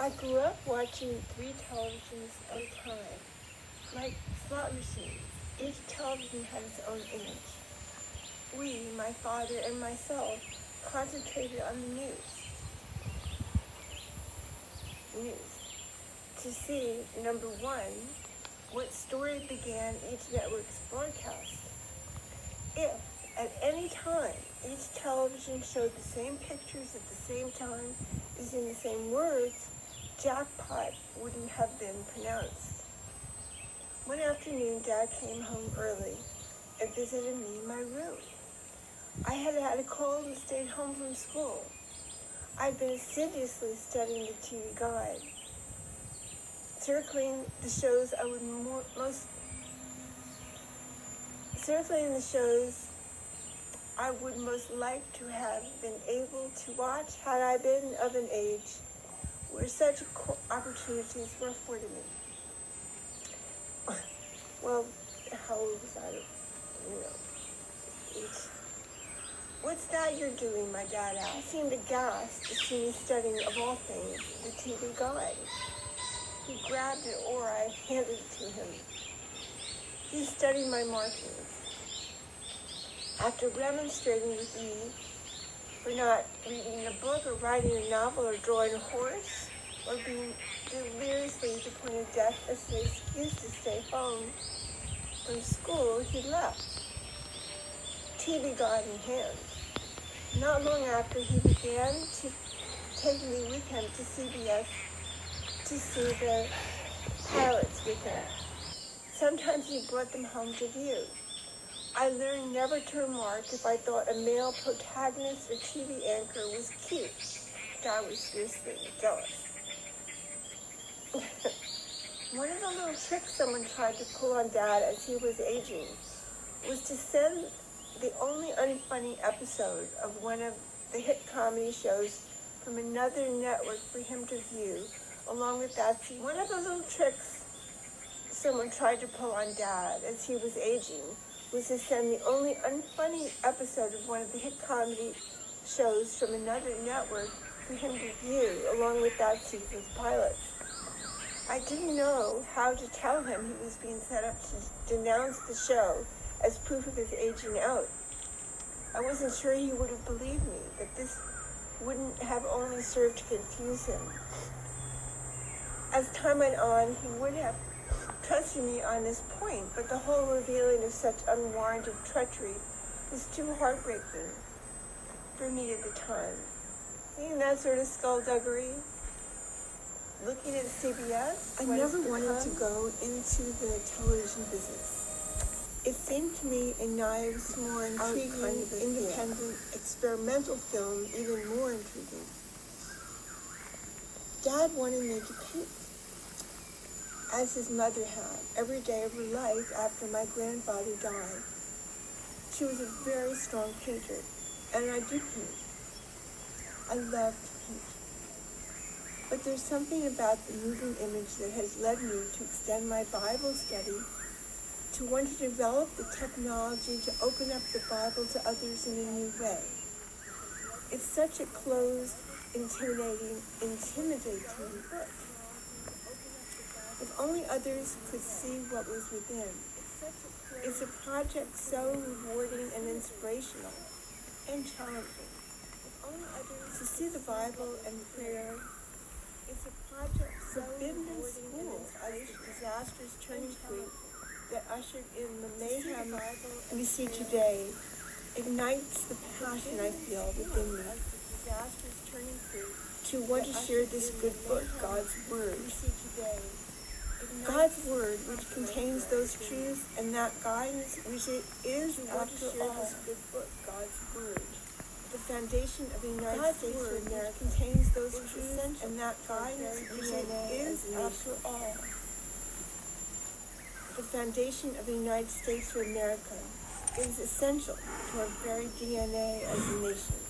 I grew up watching 3 televisions at a time, like slot machines. Each television had its own image. We, my father and myself, concentrated on the news. To see, number one, what story began each network's broadcast. If, at any time, each television showed the same pictures at the same time, using the same words, jackpot wouldn't have been pronounced. One afternoon, Dad came home early and visited me in my room. I had had a cold and stayed home from school. I'd been assiduously studying the TV guide, circling the shows I would most like to have been able to watch had I been of an age where such opportunities were afforded me. Well, how old was I? What's that you're doing, my dad asked. He seemed aghast to see me studying, of all things, the TV guide. He grabbed it, or I handed it to him. He studied my markings. After remonstrating with me for not reading a book or writing a novel or drawing a horse or being deliriously at the point of death as an excuse to stay home from school, he left, TV guide in hand. Not long after, he began to take me with him to CBS to see the pilots with him. Sometimes he brought them home to view. I learned never to remark if I thought a male protagonist or TV anchor was cute. I was fiercely jealous. One of the little tricks someone tried to pull on Dad as he was aging was to send the only unfunny episode of one of the hit comedy shows from another network for him to view, along with that scene. One of the little tricks someone tried to pull on Dad as he was aging was to send the only unfunny episode of one of the hit comedy shows from another network for him to view, along with that season's pilots. I didn't know how to tell him he was being set up to denounce the show as proof of his aging out. I wasn't sure he would have believed me, but this wouldn't have only served to confuse him. As time went on, he would have trusted me on this point, but the whole revealing of such unwarranted treachery was too heartbreaking for me at the time. Seeing that sort of skullduggery, looking at CBS, I never wanted to go into the television business. It seemed to me a nice, more intriguing, kind of independent, experimental film even more intriguing. Dad wanted me to paint, as his mother had, every day of her life after my grandfather died. She was a very strong painter, and I do paint. I love to paint. But there's something about the moving image that has led me to extend my Bible study, to want to develop the technology to open up the Bible to others in a new way. It's such a closed, intimidating book. If only others could see what was within. It's a project so rewarding and inspirational and challenging. If only others to see the Bible and prayer. It's a project so Forbidden schools are this disastrous turning point that ushered in the mayhem we see today. Ignites the passion I feel within me to want to share this good book, God's Word. God's Word, which contains those truths and that guidance, which it is, after all, good book, God's Word. The foundation of the United States of America contains those truths and that guidance, which it is, after all. The foundation of the United States of America is essential to our very DNA as a nation.